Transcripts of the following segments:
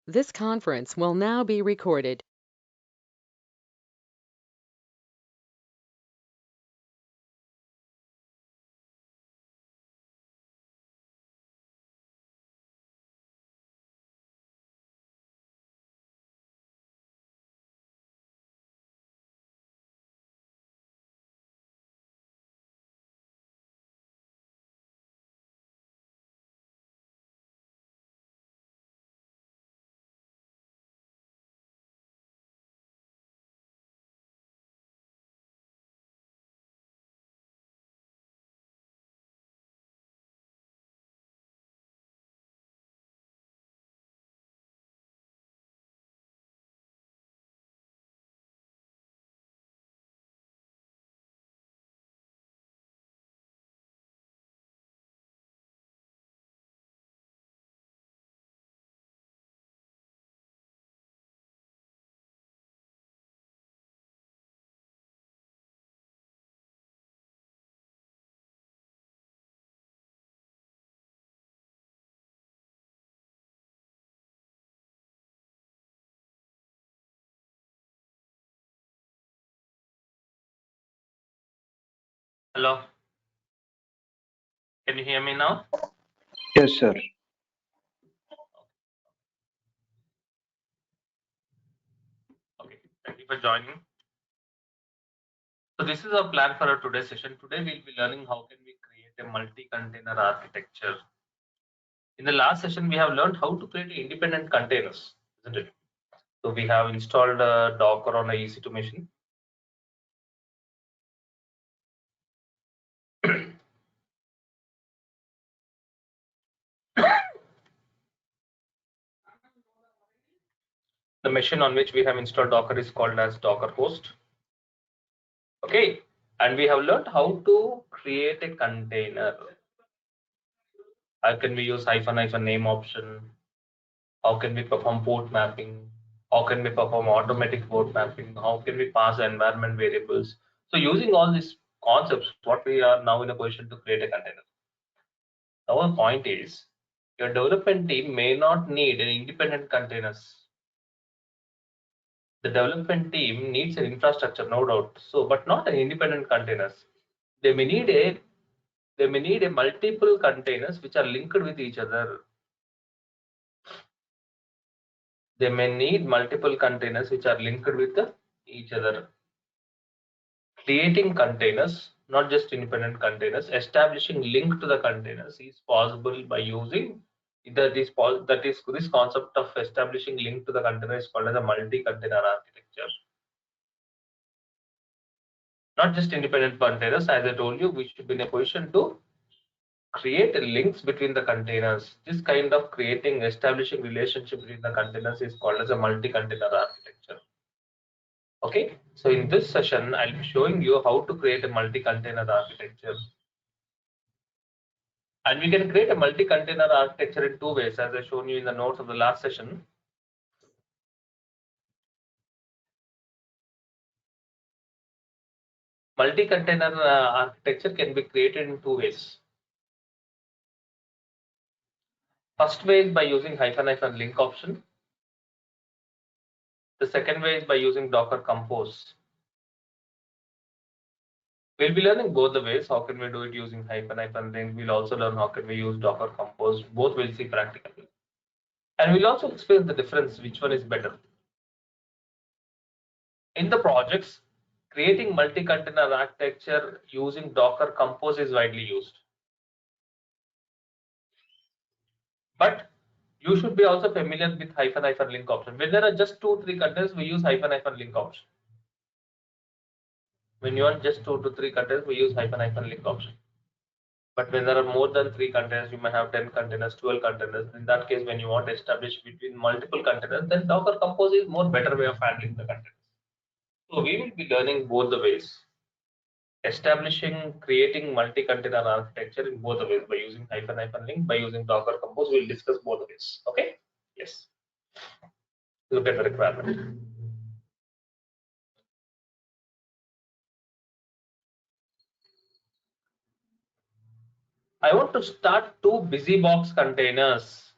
This conference will now be recorded. Hello, can you hear me now? Yes, sir. Okay, thank you for joining. So this is our plan for our today's session. Today we'll be learning how can we create a multi-container architecture. In the last session, we have learned how to create independent containers, isn't it? So we have installed Docker on a EC2 machine. The machine on which we have installed Docker is called as Docker host. Okay, and we have learned how to create a container. How can we use hyphen name option? How can we perform port mapping? How can we perform automatic port mapping? How can we pass environment variables? So using all these concepts, what we are now in a position to create a container. Our point is your development team may not need an independent containers. The development team needs an infrastructure, no doubt. So, but not an independent containers. They may need a multiple containers which are linked with each other. They may need multiple containers which are linked with each other. Creating containers, not just independent containers, establishing link to the containers is possible by using that is this concept of establishing link to the container is called as a multi-container architecture. Not just independent containers, as I told you, we should be in a position to create links between the containers. This kind of creating, establishing relationship between the containers is called as a multi-container architecture. Okay, so in this session, I'll be showing you how to create a multi-container architecture. And we can create a multi-container architecture in two ways, as I shown you in the notes of the last session. Multi-container architecture can be created in two ways. First way is by using hyphen link option. The second way is by using Docker Compose. We'll be learning both the ways. How can we do it using hyphen link? We'll also learn how can we use Docker Compose. Both we'll see practically. And we'll also explain the difference, which one is better. In the projects, creating multi-container architecture using Docker Compose is widely used. But you should be also familiar with hyphen link option. When there are just 2-3 containers, we use hyphen link option. When you want just 2 to 3 containers, we use hyphen link option. But when there are more than 3 containers, you may have 10 containers, 12 containers. In that case, when you want to establish between multiple containers, then Docker Compose is more better way of handling the containers. So we will be learning both the ways. Establishing, creating multi-container architecture in both the ways by using hyphen link, by using Docker Compose. We'll discuss both the ways. Okay? Yes. Look at the requirement. I want to start 2 BusyBox containers.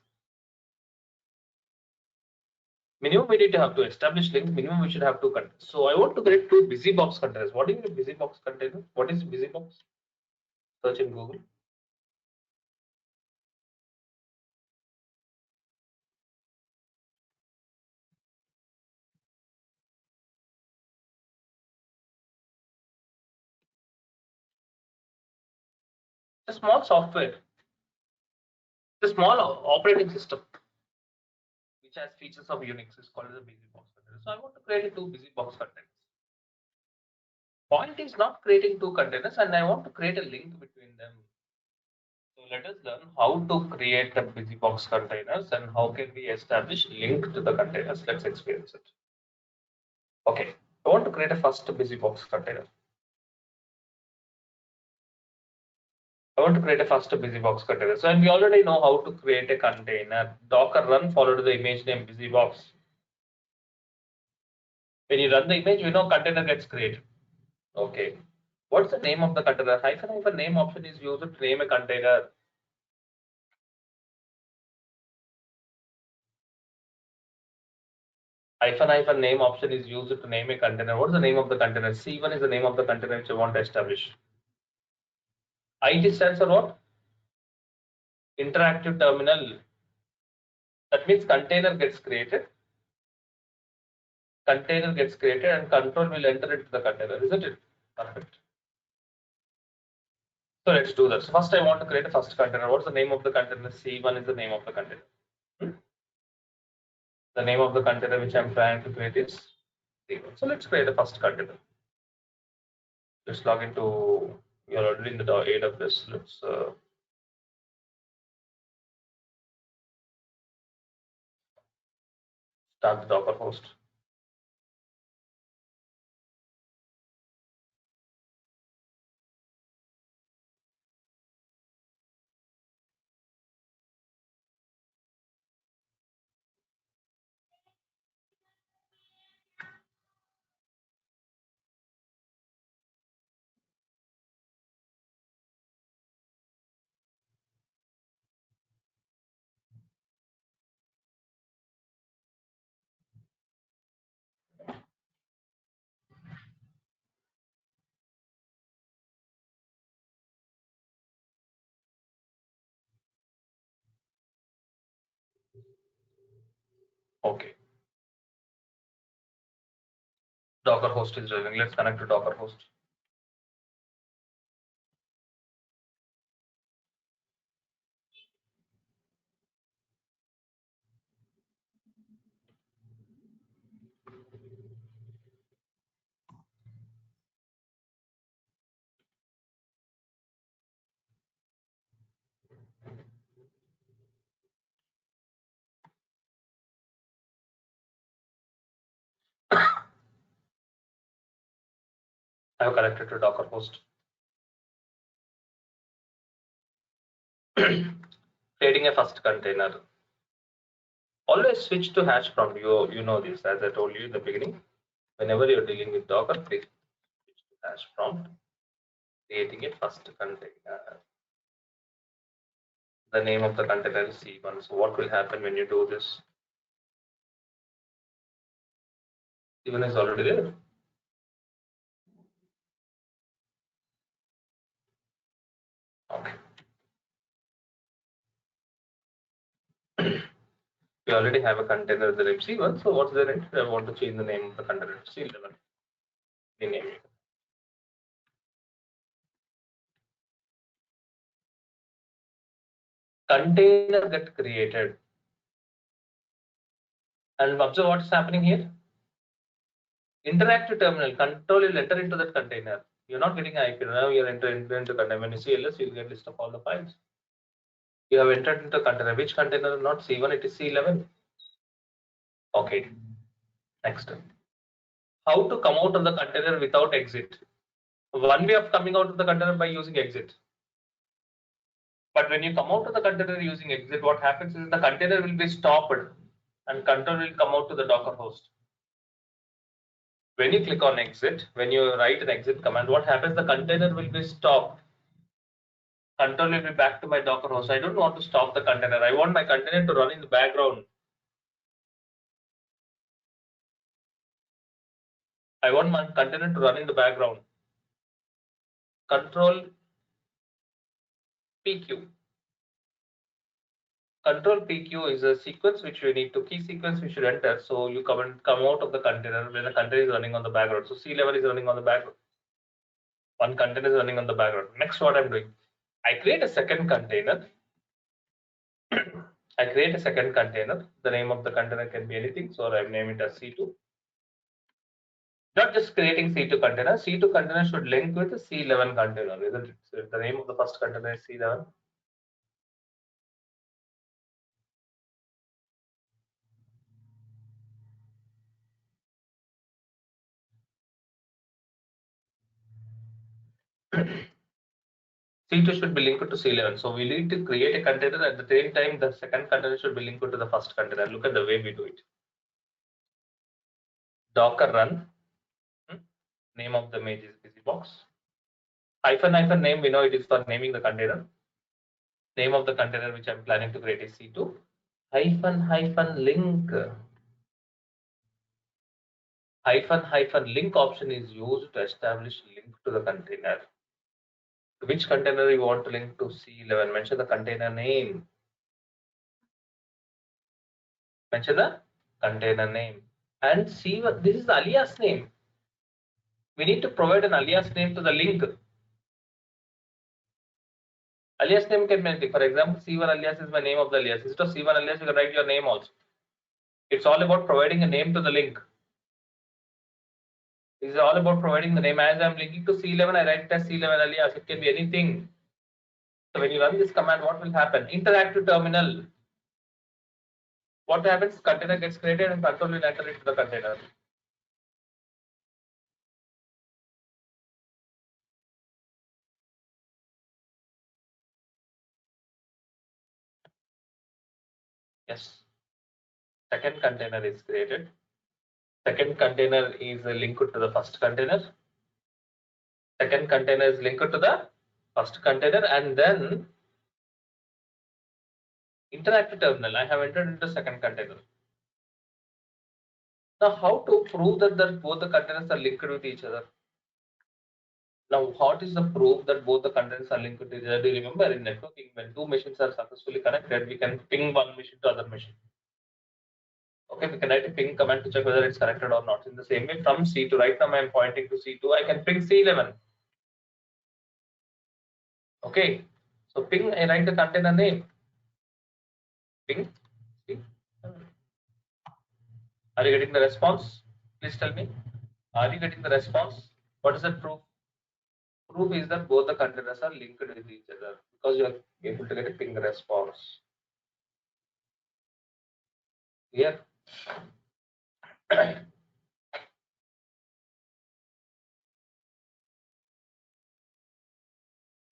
Minimum we need to have to establish links. Minimum we should have two containers. So I want to create two busybox containers. What is a busybox container? What is busybox? Search in Google. It's a small software. It's a small operating system which has features of Unix. It's called as a busybox container. So I want to create two busybox containers. Point is not creating two containers, and I want to create a link between them. So let us learn how to create the busybox containers and how can we establish link to the containers. Let's experience it. Okay, I want to create a first busybox container. I want to create a first busybox container. So, and we already know how to create a container. Docker run followed the image name busybox. When you run the image, we know container gets created. Okay. What's the name of the container? Hyphen name option is used to name a container. Hyphen name option is used to name a container. What is the name of the container? C1 is the name of the container which I want to establish. IT stands for what? Interactive terminal. That means container gets created. Container gets created and control will enter into the container, isn't it? Perfect. So let's do that. So first I want to create a first container. What's the name of the container? C1 is the name of the container. The name of the container which I'm trying to create is C1. So let's create a first container. Let's log into, you're already in the AWS. Let's start the Docker host. Okay. Docker host is running. Let's connect to Docker host. I have connected to Docker host. Creating a first container. Always switch to hash prompt. You know this, as I told you in the beginning. Whenever you're dealing with Docker, please switch to hash prompt. Creating a first container. The name of the container is C1. So what will happen when you do this? C1 is already there. Okay. We already have a container with the name C1. So what's the name? I want to change the name of the container to C11. Rename it. Container get created. And observe what's happening here. Interactive terminal control will enter into that container. You're not getting IP. Now you're entering into container. When you see ls, you'll get list of all the files. You have entered into container. Which container? Not C1, it is C11. Okay. Next. How to come out of the container without exit? One way of coming out of the container by using exit. But when you come out of the container using exit, what happens is the container will be stopped and control will come out to the Docker host. When you click on exit, when you write an exit command, what happens? The container will be stopped. Control will be back to my Docker host. I don't want to stop the container. I want my container to run in the background. I want my container to run in the background. Control PQ. Control PQ is a sequence which we need to key sequence we should enter. So you come out of the container when the container is running on the background. So C11 is running on the background. One container is running on the background. Next, what I'm doing, I create a second container. I create a second container. The name of the container can be anything. So I name it as C2. Not just creating C2 container. C2 container should link with the C11 container, isn't it? So if the name of the first container is C11, C2 should be linked to C11. So we need to create a container at the same time. The second container should be linked to the first container. Look at the way we do it. Docker run. Name of the image is busybox. Hyphen hyphen name. We know it is for naming the container. Name of the container which I'm planning to create is C2. Hyphen hyphen link. Hyphen hyphen link option is used to establish link to the container. Which container you want to link to C11? Mention the container name. Mention the container name. And C1, this is the alias name. We need to provide an alias name to the link. Alias name can be anything. For example, C1 alias is my name of the alias. Instead of C1 alias, you can write your name also. It's all about providing a name to the link. This is all about providing the name. As I'm linking to C11, I write it as C11 alias. It can be anything. So when you run this command, what will happen? Interactive terminal. What happens? Container gets created and control will enter into the container. Yes. Second container is created. Second container is linked to the first container. Second container is linked to the first container, and then interactive terminal. I have entered into second container. Now, how to prove that both the containers are linked with each other? Now, what is the proof that both the containers are linked with each other? Do you remember in networking, when two machines are successfully connected, we can ping one machine to other machine. Okay, we can write a ping command to check whether it's connected or not. In the same way, from C2, right now I am pointing to C2, I can ping C11. Okay, so ping, I write the container name. Ping C11. Are you getting the response? Please tell me. Are you getting the response? What is the proof? Proof is that both the containers are linked with each other because you are able to get a ping response. Here.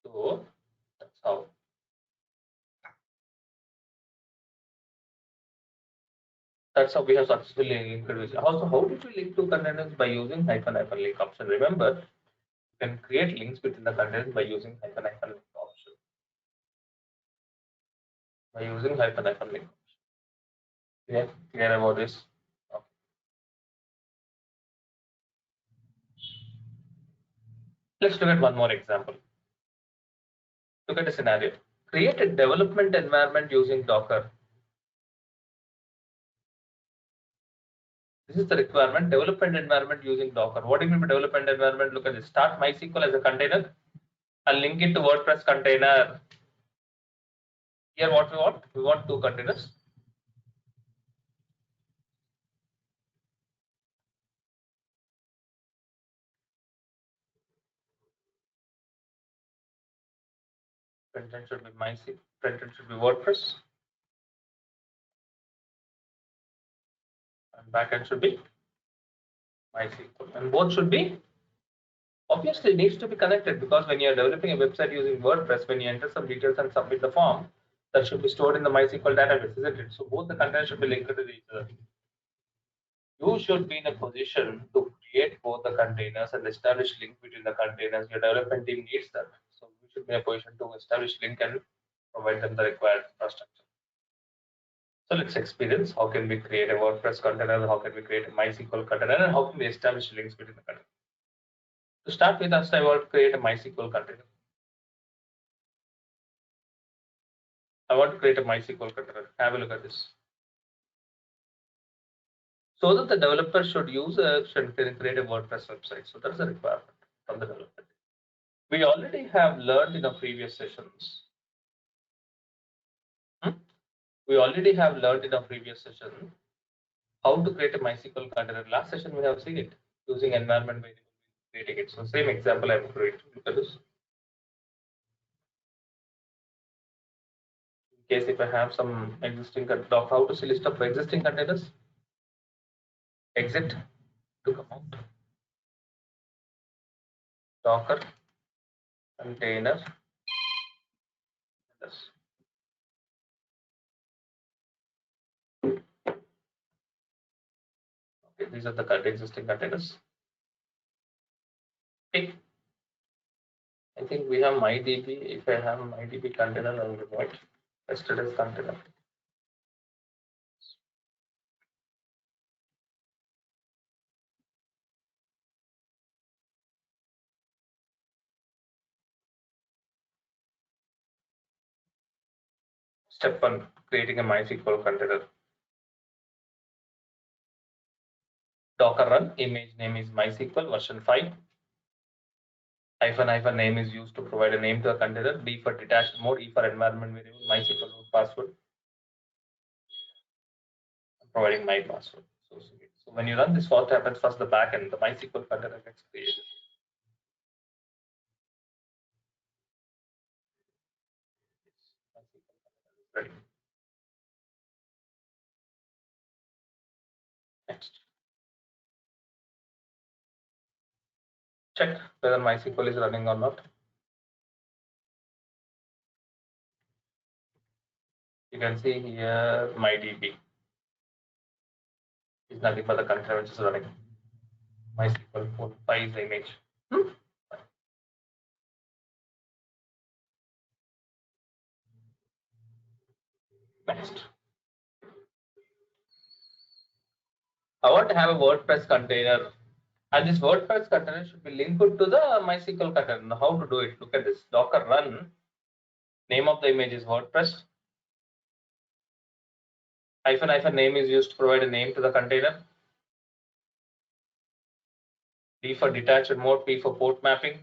So that's how. That's how we have successfully linked with. Also, how did we link two containers? By using hyphen hyphen link option. Remember, you can create links within the containers by using hyphen hyphen link option. By using hyphen hyphen link option. Yeah, clear about this? Okay. Let's look at one more example. Look at a scenario. Create a development environment using Docker. This is the requirement, development environment using Docker. What do you mean by development environment? Look at this. Start MySQL as a container and link it to WordPress container. Here what we want? We want two containers. Front end should be MySQL, front end should be WordPress, and back end should be MySQL. And both should be, obviously it needs to be connected because when you are developing a website using WordPress, when you enter some details and submit the form, that should be stored in the MySQL database, isn't it? So both the containers should be linked to each other. You should be in a position to create both the containers and establish link between the containers. Your development team needs that. So you should be in a position to establish link and provide them the required infrastructure. So let's experience how can we create a WordPress container, how can we create a MySQL container, and how can we establish links between the container. To start with, first I want to create a MySQL container. I want to create a MySQL container. Have a look at this. So that the developer should use should create a WordPress website. So that's a requirement from the developer. We already have learned in our previous sessions. We already have learned in our previous session how to create a MySQL container. Last session we have seen it using environment variable, creating it. So same example I'm going to look at this. In case if I have some existing doc, how to see list of existing containers, exit to come out, Docker container. Yes. Okay, these are the existing containers. Okay. I think we have MyDB. If I have MyDB container, I will remove it. Yesterday's container. Step 1, creating a MySQL container. Docker run, image name is MySQL version 5. Hyphen name is used to provide a name to a container. D for detached mode, E for environment variable, MySQL root password. I'm providing my password. So when you run this, what happens first? The backend, the MySQL container gets created. Ready. Next, check whether MySQL is running or not. You can see here MyDB is nothing but the container which is running. MySQL 4.5 is the image. Next, I want to have a WordPress container, and this WordPress container should be linked to the MySQL container. Now, how to do it? Look at this. Docker run. Name of the image is WordPress. Hyphen name is used to provide a name to the container. D for detached mode, P for port mapping.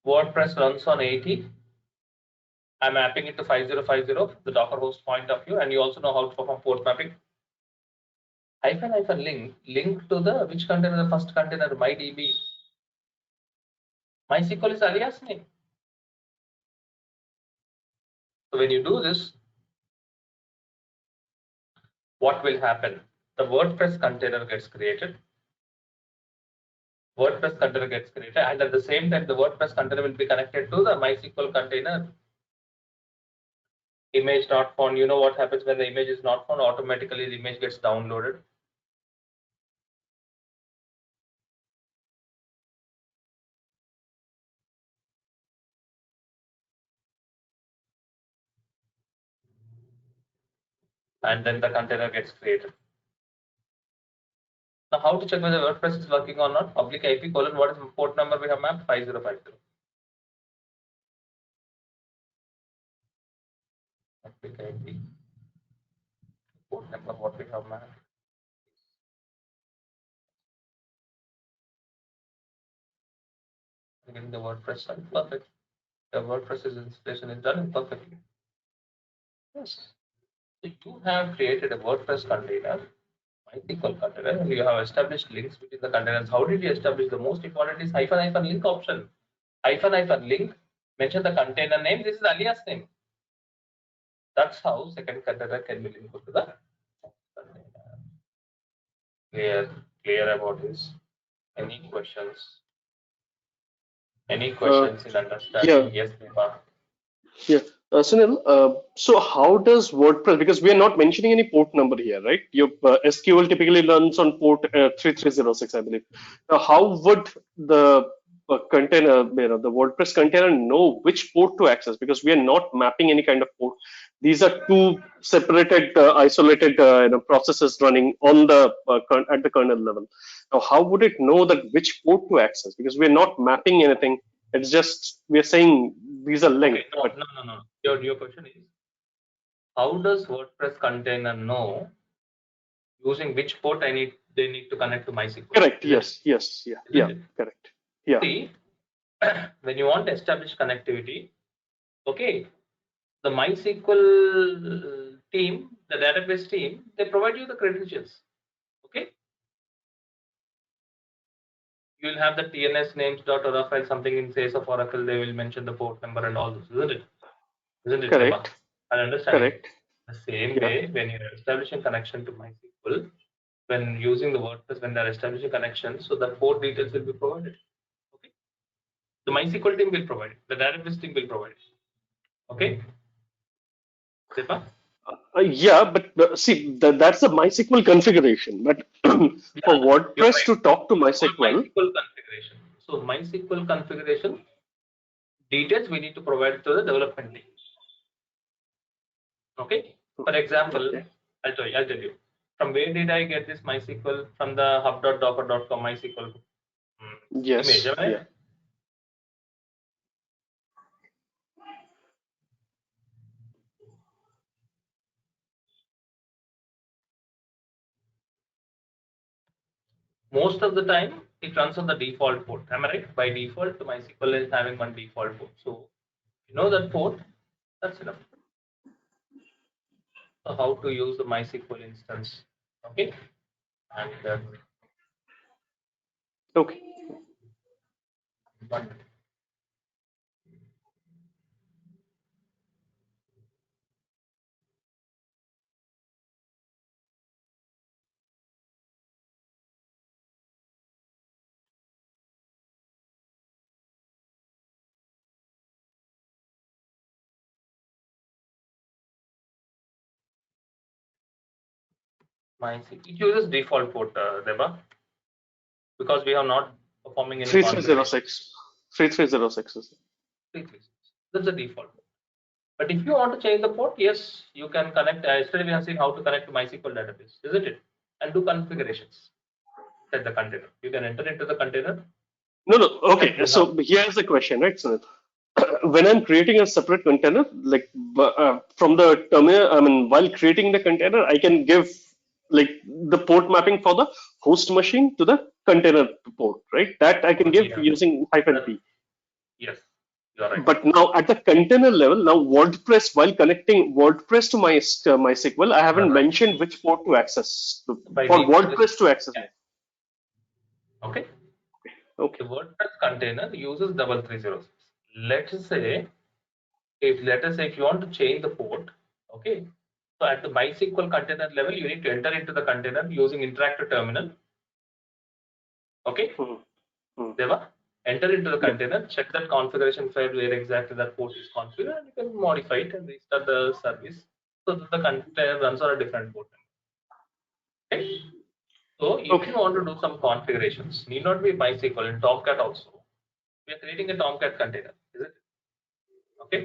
WordPress runs on 80. I'm mapping it to 5050, the Docker host point of view, and you also know how to perform port mapping. Hyphen link to the which container? The first container, MyDB. MySQL is alias name. So when you do this, what will happen? The WordPress container gets created. WordPress container gets created, and at the same time, the WordPress container will be connected to the MySQL container. Image not found. You know what happens when the image is not found? Automatically, the image gets downloaded. And then the container gets created. Now, how to check whether WordPress is working or not? Public IP colon, what is the port number we have mapped? 5050. Public IP port number, what we have mapped. Getting the WordPress site, perfect. The WordPress installation is done perfectly. Yes. So you have created a WordPress container, MySQL container, and you have established links between the containers. How did you establish? The most important is hyphen link option. Hyphen link, mention the container name. This is alias name. That's how second container can be linked to the container. Clear about this. Any questions? Any questions in Yeah, understanding? Yes, Deepa. yeah. Sunil, so how does WordPress, because we are not mentioning any port number here, right? Your SQL typically runs on port 3306, I believe. Now, how would the container, the WordPress container know which port to access, because we are not mapping any kind of port. These are two separated, isolated, processes running on the at the kernel level. Now, how would it know that which port to access? Because we are not mapping anything. It's just we are saying these are Okay, linked. no, But no, no, no. Your question is, how does WordPress container know using which port they need to connect to MySQL? correct. Is it? Yes. Yes. Yeah. Yeah. Isn't it? Correct. Yeah. See, when you want to establish connectivity, okay, the MySQL team, the database team, they provide you the credentials. Okay, you will have the TNS names dot .org file, something in case of Oracle, they will mention the port number and all this, isn't it? Isn't it, Deba? Correct. I understand it. Correct. The same Yeah. way, when you're establishing connection to MySQL, when using the WordPress, when they're establishing connection, so the port details will be provided. Okay, the MySQL team will provide it. The database team will provide it. Okay, Deepa? Yeah, but see, that's the MySQL configuration. But for Yeah, you're WordPress right. to talk to For MySQL, MySQL configuration. So MySQL configuration details we need to provide to the development team. Okay. For example, okay, I'll tell you. From where did I get this MySQL? From the hub.docker.com MySQL image, yes, right? yeah, Most of the time it runs on the default port. Am I right? By default, MySQL is having one default port. So you know that port, that's enough. So how to use the MySQL instance. Okay. And okay, one MySQL. It uses default port, Deba, because we have not performing any configuration. 3306, 3306 is 336. That's the default. But if you want to change the port, yes, you can connect. Yesterday we have seen how to connect to MySQL database, isn't it? And do configurations. Set the container. You can enter into the container no, and okay. you have. So here's the question, right, Sunil? When I'm creating a separate container, like from the terminal, I mean, while creating the container, I can give like the port mapping for the host machine to the container port, right? That I can give Yeah. using hyphen That, P. yes, you are right. But now at the container level, now WordPress, while connecting WordPress to my MySQL, I You are haven't right. mentioned which port to access By for default, WordPress to access. yeah. Okay. Okay. The WordPress container uses 3306. Let's say if you want to change the port, okay. So at the MySQL container level, you need to enter into the container using interactive terminal. Okay. Hmm. Hmm. Deva, enter into the Yeah. container, check that configuration file where exactly that port is configured, and you can modify it and restart the service so that the container runs on a different port. Okay. So if Okay. you want to do some configurations, need not be MySQL in Tomcat also. We are creating a Tomcat container, is it? Okay.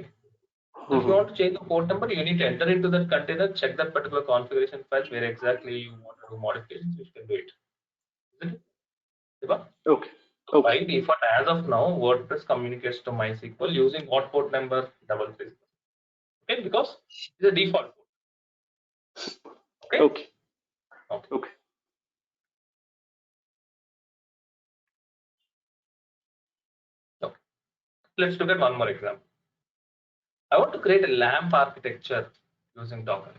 So if you Hmm. want to change the port number, you need to enter into that container, check that particular configuration file where exactly you want to do modifications, you can do it. Isn't it? Deva? Okay. So by Okay. default, as of now, WordPress communicates to MySQL using what port number? 33. Okay, because it's a default port. Okay. Okay. Okay. Okay. Okay. Let's look at one more example. I want to create a LAMP architecture using Docker.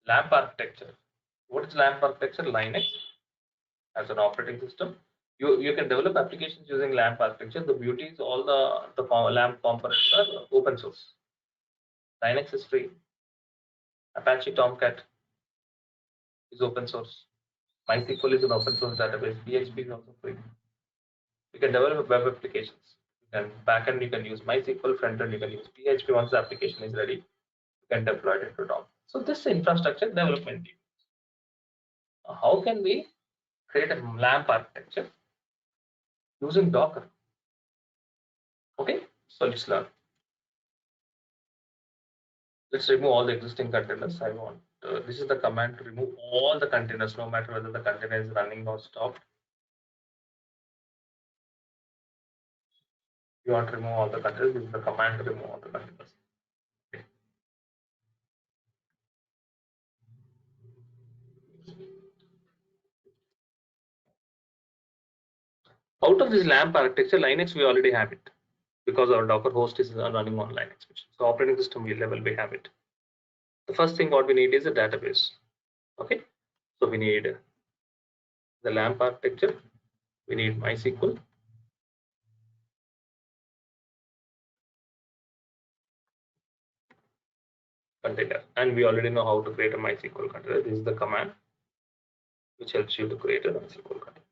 LAMP architecture. What is LAMP architecture? Linux as an operating system. You can develop applications using LAMP architecture. The beauty is all the LAMP components are open source. Linux is free. Apache Tomcat is open source. MySQL is an open source database. PHP is also free. You can develop web applications. And backend, you can use MySQL. Frontend, you can use PHP. Once the application is ready, you can deploy it into DOM. So this infrastructure development team. How can we create a LAMP architecture using Docker. Okay, so let's learn. Let's remove all the existing containers. I want this is the command to remove all the containers, no matter whether the container is running or stopped. You want to remove all the containers. This is the command to remove all the containers. Okay. Out of this LAMP architecture, Linux we already have it because our Docker host is running on Linux. So operating system level we have it. The first thing what we need is a database. Okay, so we need the LAMP architecture. We need MySQL. Container, and we already know how to create a MySQL container. This is the command which helps you to create a MySQL container.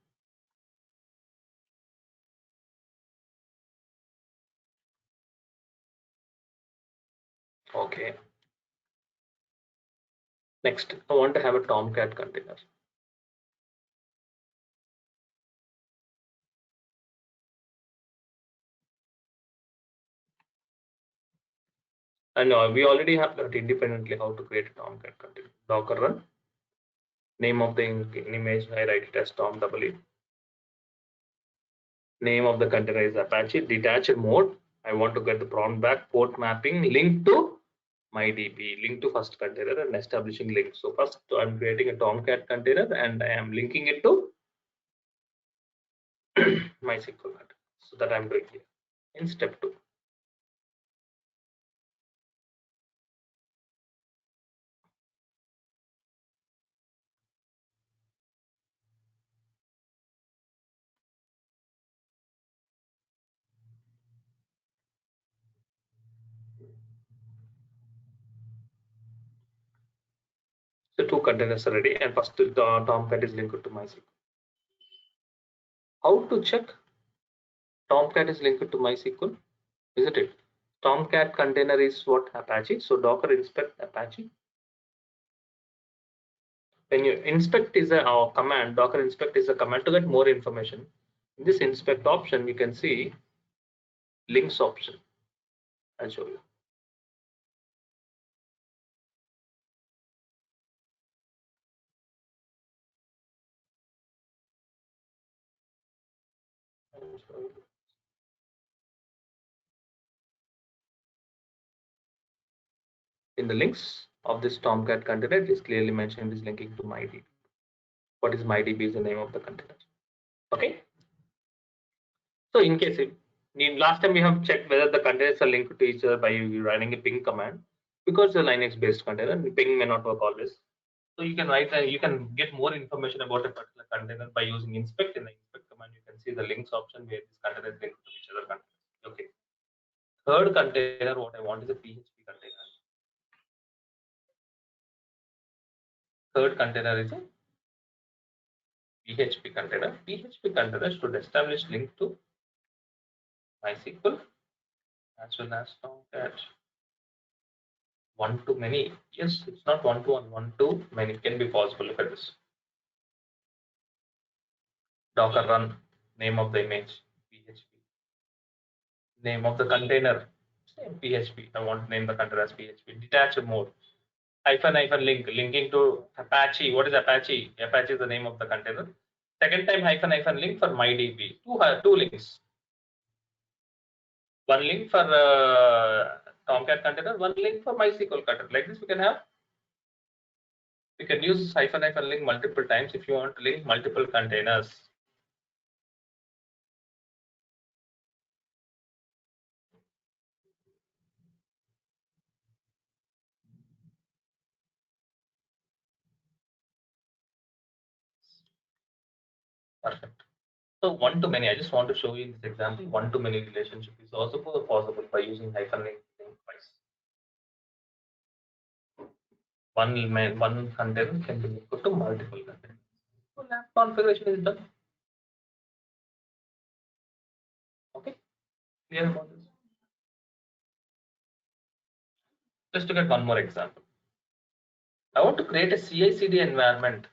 Okay. Next, I want to have a Tomcat container. And we already have learned independently how to create a Tomcat container. Docker run. Name of the image, I write it as Tom E. Name of the container is Apache. Detached mode. I want to get the prompt back. Port mapping. Link to MyDB. Link to first container and establishing link. So first, I'm creating a Tomcat container and I am linking it to MySQL container. So that I'm doing here in step 2. So 2 containers are ready, and first the Tomcat is linked to MySQL. How to check Tomcat is linked to MySQL? Isn't it? Tomcat container is what? Apache. So Docker inspect Apache. When you inspect is a command, Docker inspect is a command to get more information. In this inspect option, you can see links option. I'll show you. In the links of this Tomcat container, it is clearly mentioned is linking to MyDB. What is MyDB is the name of the container. Okay. So in case if last time we have checked whether the containers are linked to each other by running a ping command, because the Linux based container, ping may not work always. So you can write you can get more information about a particular container by using inspect. In the inspect command, you can see the links option where this container is linked to each other containers. Okay. Third container, what I want is a PHP container. Third container is a PHP container. PHP container should establish link to MySQL as well as Tomcat. One to many. Yes, it's not one to one, one to many. It can be possible. Look at this. Docker run, name of the image, PHP. Name of the container, same PHP. I want to name the container as PHP. Detached mode. Hyphen link, linking to Apache. What is Apache? Apache is the name of the container. Second time hyphen link for MyDB. Two links. One link for Tomcat container, one link for MySQL container. Like this, we can have. You can use hyphen link multiple times if you want to link multiple containers. Perfect. So one to many, I just want to show you in this example, one to many relationship is also possible by using hyphen link twice. One container can be linked to multiple containers. So LAMP configuration is done. Okay, clear about this? Just to get one more example. I want to create a CI/CD environment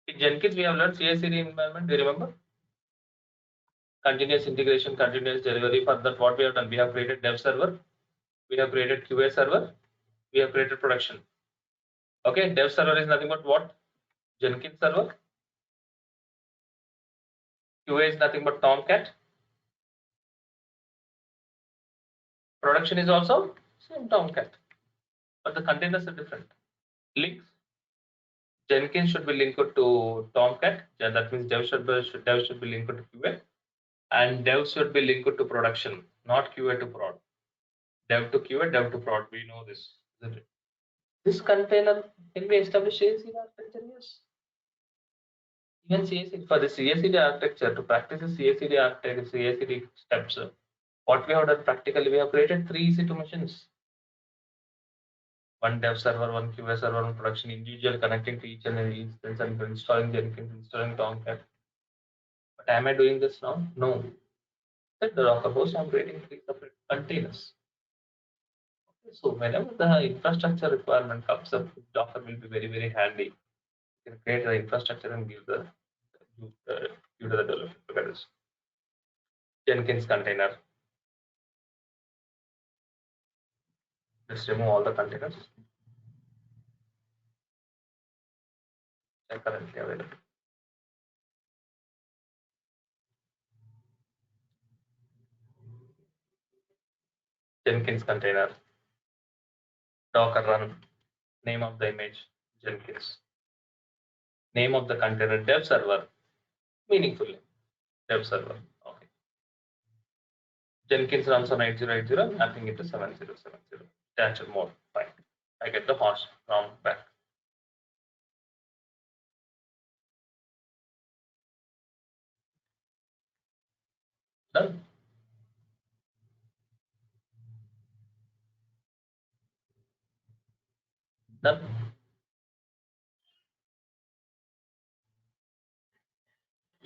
In Jenkins, we have learned CI/CD environment. Do you remember? Continuous integration, continuous delivery. For that, what we have done, we have created dev server, we have created QA server, we have created production. Okay, dev server is nothing but what? Jenkins server. QA is nothing but Tomcat. Production is also same Tomcat, but the containers are different. Links. Jenkins should be linked to Tomcat. That means dev should be linked to QA, and dev should be linked to production, not QA to prod. Dev to QA, dev to prod. We know this, isn't it? This container can be established CI/CD architecture. Yes. Even CI/CD for the CI/CD architecture, to practice the CI/CD architecture, CI/CD steps. What we have done practically, we have created 3 EC2 machines. One dev server, one QA server, one production, individual connecting to each and every instance and installing Jenkins, installing Tomcat. But am I doing this now? No. Set the Docker host, I'm creating 3 separate containers. Okay, so whenever the infrastructure requirement comes up, Docker will be very, very handy. You can create the infrastructure and give to the developers. Jenkins container. Let's remove all the containers that are currently available. Jenkins container. Docker run. Name of the image, Jenkins. Name of the container, dev server. Meaningfully, dev server. Okay. Jenkins runs on 8080, mapping it to 7070. Statue mode. Fine. I get the host from back. Done. Done.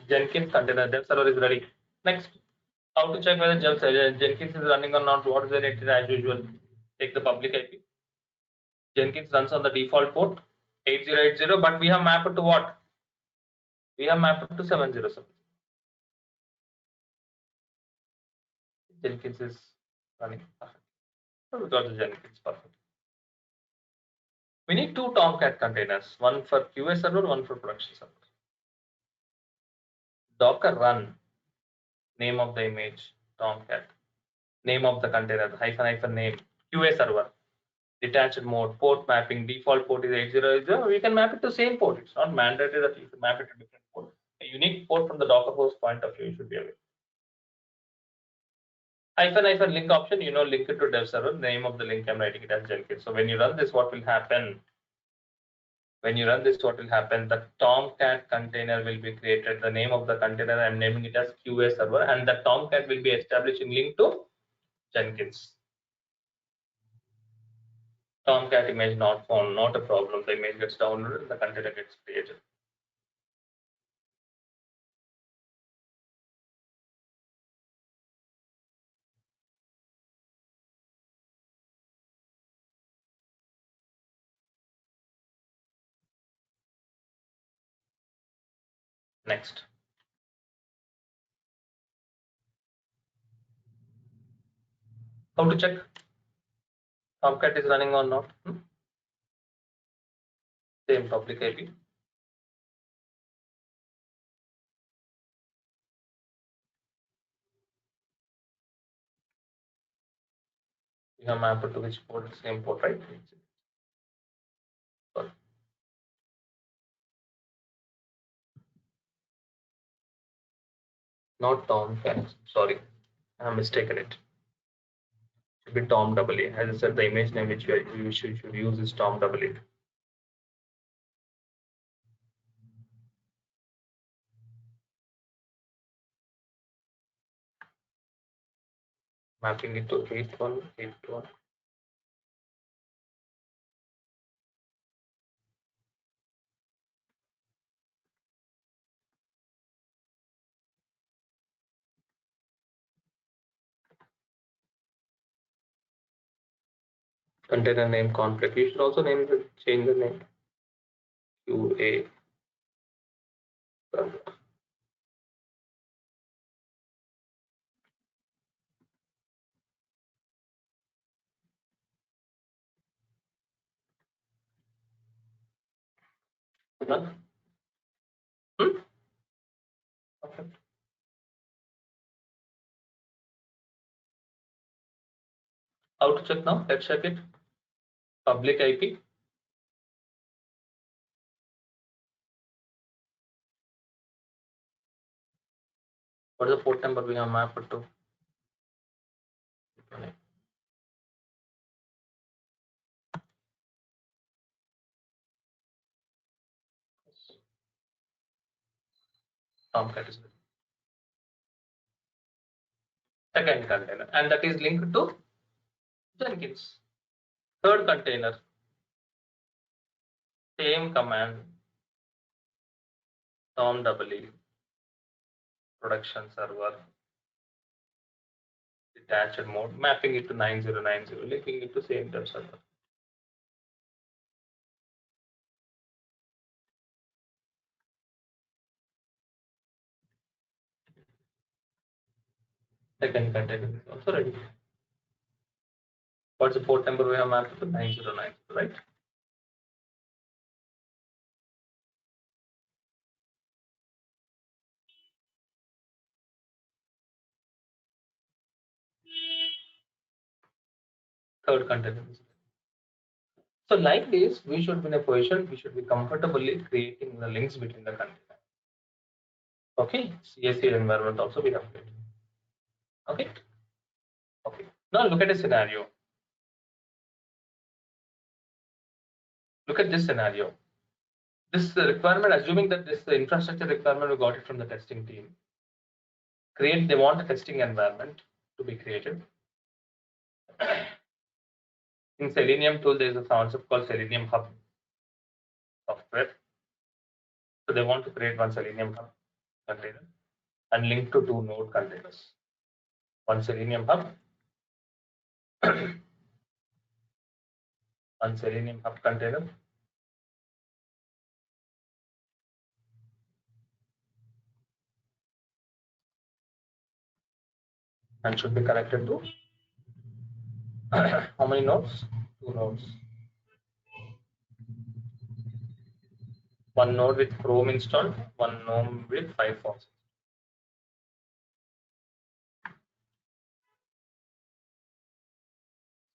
Jenkins container dev server is ready. Next, how to check whether Jenkins is running or not? What is the rated as usual? Take the public IP. Jenkins runs on the default port 8080, but we have mapped to what? We have mapped to 707. Jenkins is running perfect. So we got the Jenkins perfect. We need 2 Tomcat containers, one for QA server, one for production server. Docker run, name of the image, Tomcat, name of the container, hyphen name, QA server, detached mode, port mapping, default port is 8080. We can map it to same port. It's not mandatory that you should map it to different port. A unique port from the Docker host point of view should be available. Hyphen link option, link it to dev server. The name of the link, I'm writing it as Jenkins. So when you run this, what will happen? The Tomcat container will be created. The name of the container, I'm naming it as QA server, and the Tomcat will be establishing link to Jenkins. Tomcat image not found, not a problem. The image gets downloaded and the container gets created. Next. How to check Tomcat is running or not? Same public IP. We have mapped to which port? Same port, right? Sorry. Not Tomcat. Sorry, I have mistaken it. Should be Tom double A. As I said, the image name which you should use is Tom double A. Mapping it to 8181. Container name conflict. You should also change the name QA None? Hmm? Okay. How to check now? Let's check it. Public IP. What is the port number we have mapped to? Tomcat is the second container, and that is linked to Jenkins. Third container, same command, tom double production server, detached mode, mapping it to 9090, linking it to same term server. Second container is also ready. What's the port number we have mapped to? 9090, right? Third container is ready. So like this, we should be in a position, we should be comfortably creating the links between the container. Okay, CSC environment also we have created. Okay. Okay. Now look at a scenario. Look at this scenario. This requirement, assuming that this infrastructure requirement, we got it from the testing team. They want a testing environment to be created. In Selenium tool, there is a concept called Selenium Hub software. So they want to create one Selenium Hub container and link to two node containers. One Selenium Hub, one Selenium Hub container, and should be connected to how many nodes? Two nodes. One node with Chrome installed, one node with Firefox.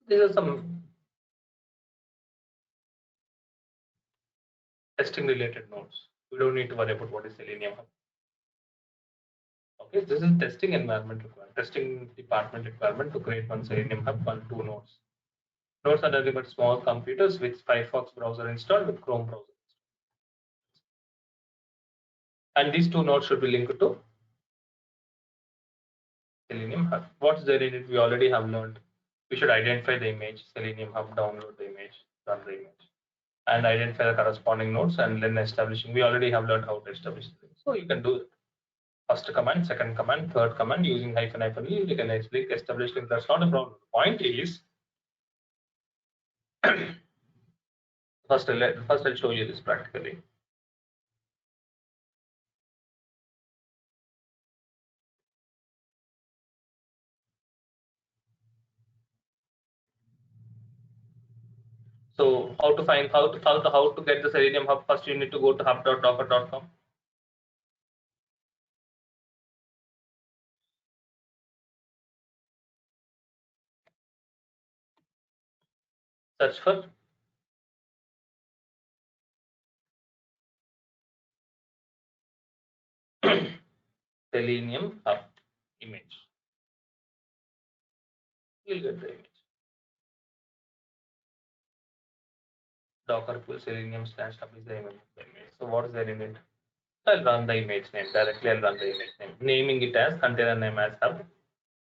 These are some testing related nodes. We don't need to worry about what is Selenium Hub. Okay, this is testing environment requirement, testing department requirement to create one Selenium Hub on two nodes. Nodes are nothing but small computers with Firefox browser installed with Chrome browser. And these two nodes should be linked to Selenium Hub. What's there in it? We already have learned. We should identify the image, Selenium Hub, download the image, run the image, and identify the corresponding nodes, and then establishing. We already have learned how to establish things. So you can do it. First command, second command, third command using hyphen -e. You can establish link. That's not a problem. The point is, first I'll show you this practically. So how to find how to get the Selenium Hub? First, you need to go to hub.docker.com. Search for Selenium Hub image. You'll get the image. Docker pull Selenium slash hub is the image. So what is there in it? I'll run the image name directly. I'll run the image name, naming it as container name as hub.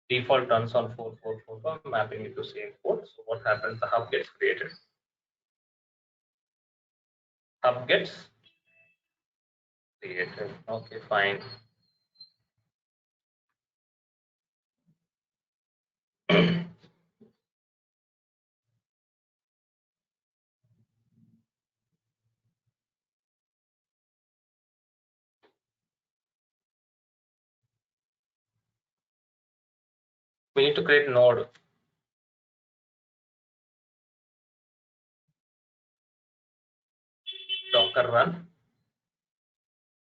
Default runs on 4444, mapping it to same port. So what happens? The hub gets created. Hub gets created. Okay, fine. We need to create a node. Docker run.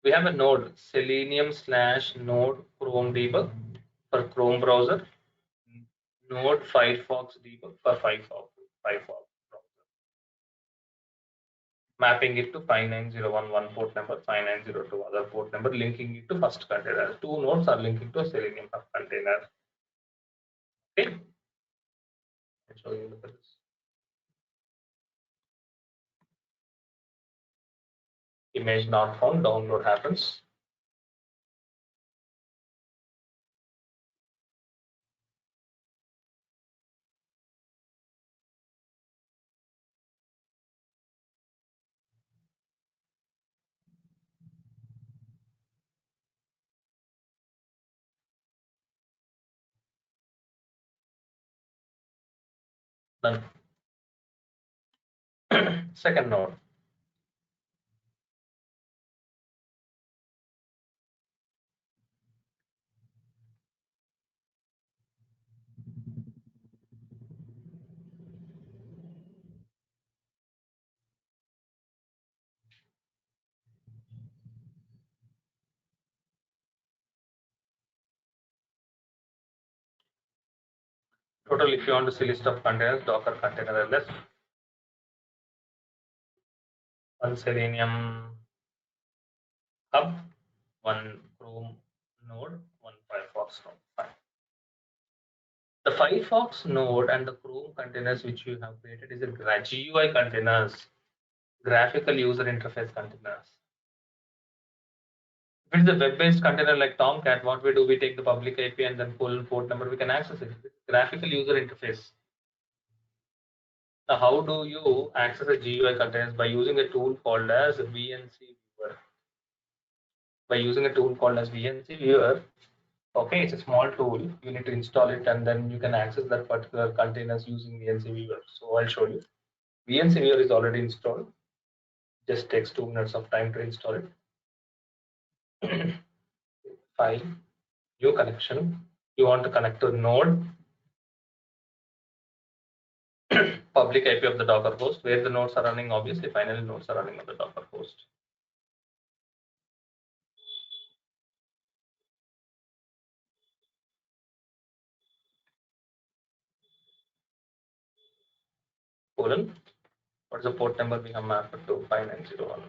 We have a node selenium/node Chrome debug for Chrome browser. Node Firefox debug for Firefox browser. Mapping it to 5901 one port number, 5902 other port number, linking it to first container. Two nodes are linking to a Selenium hub container. Okay. I'll show you. Look at this. Image not found. Download happens. Done. Second node. Total, if you want to see list of containers, Docker container ls, one Selenium hub, one Chrome node, one Firefox node. Fine. The Firefox node and the Chrome containers which you have created is a GUI containers, graphical user interface containers. If it's a web-based container like Tomcat, what we do, we take the public IP and then pull port number, we can access it. Graphical user interface. Now, how do you access a GUI containers? By using a tool called as VNC Viewer. By using a tool called as VNC Viewer, okay, it's a small tool. You need to install it and then you can access that particular containers using VNC Viewer. So I'll show you. VNC Viewer is already installed. Just takes 2 minutes of time to install it. File, new connection. You want to connect to node, public IP of the Docker host, where the nodes are running. Obviously, finally nodes are running on the Docker host. Colon. What's the port number we have mapped to 5901?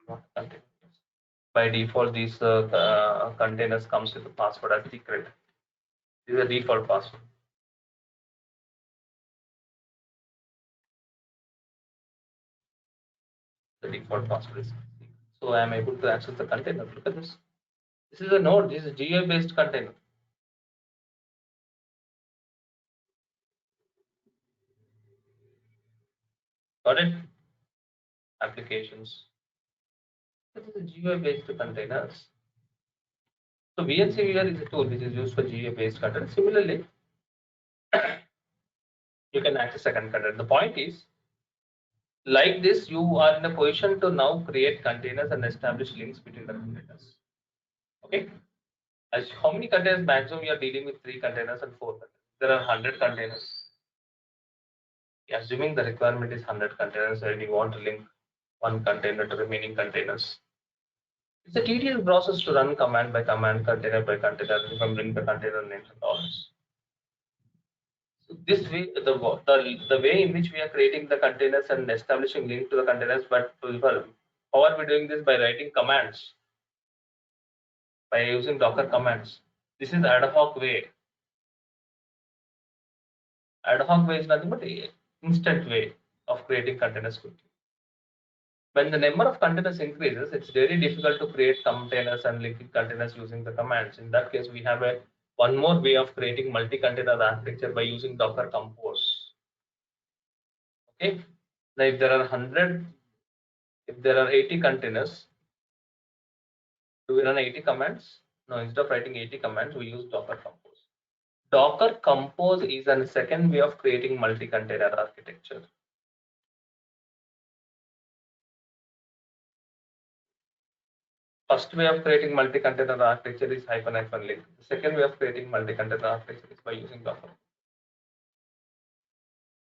Not containers. By default, these containers comes with the password as secret. This is a default password. The default password is secret. So I am able to access the container. Look at this. This is a node. This is a GUI based container. Got it? Applications. This is a GUI based containers. So VNC Viewer is a tool which is used for GUI based containers. Similarly, you can access second container. The point is, like this, you are in a position to now create containers and establish links between the containers. Okay. As how many containers maximum you are dealing with? 3 containers and 4 containers. There are 100 containers. Assuming the requirement is 100 containers and you want to link one container to remaining containers. It's a tedious process to run command by command, container by container, remembering the container names and all this. So this way, the way in which we are creating the containers and establishing link to the containers, but how are we doing this? By writing commands, by using Docker commands. This is ad hoc way. Ad hoc way is nothing but an instant way of creating containers quickly. When the number of containers increases, it's very difficult to create containers and linking containers using the commands. In that case, we have one more way of creating multi-container architecture by using Docker Compose. Okay. Now, if there are 100, if there are 80 containers, do we run 80 commands? No, instead of writing 80 commands, we use Docker Compose. Docker Compose is a second way of creating multi-container architecture. First way of creating multi-container architecture is hyphen link. The second way of creating multi-container architecture is by using Docker.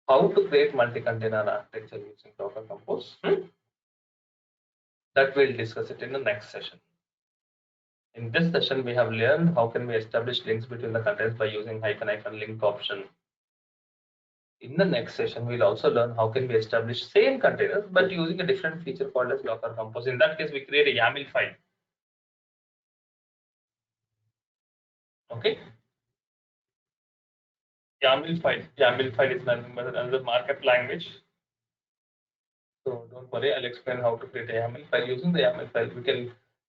How to create multi-container architecture using Docker Compose? That we'll discuss it in the next session. In this session, we have learned how can we establish links between the containers by using hyphen link option. In the next session, we'll also learn how can we establish same containers but using a different feature called as Docker Compose. In that case, we create a YAML file. Okay. YAML file is nothing but another markup language. So don't worry, I'll explain how to create a YAML file. Using the YAML file,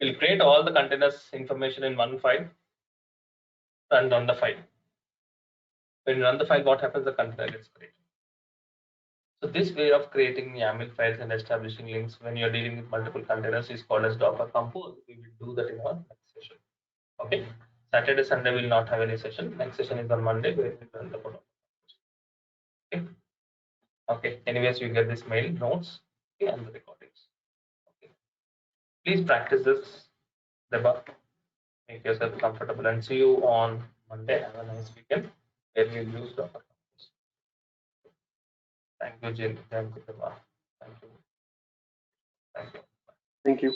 we'll create all the containers information in one file and run the file. When you run the file, what happens? The container gets created. So this way of creating YAML files and establishing links when you're dealing with multiple containers is called as Docker Compose. We will do that in our next session. Okay. Saturday, Sunday will not have any session. Next session is on Monday where we run the code. Okay. Okay. Anyways, you get this mail notes and the recordings. Okay. Please practice this debug. Make yourself comfortable and see you on Monday. Have a nice weekend where we use Docker. Thank you, Jim. Thank you, Debba. Thank you. Thank you. Thank you.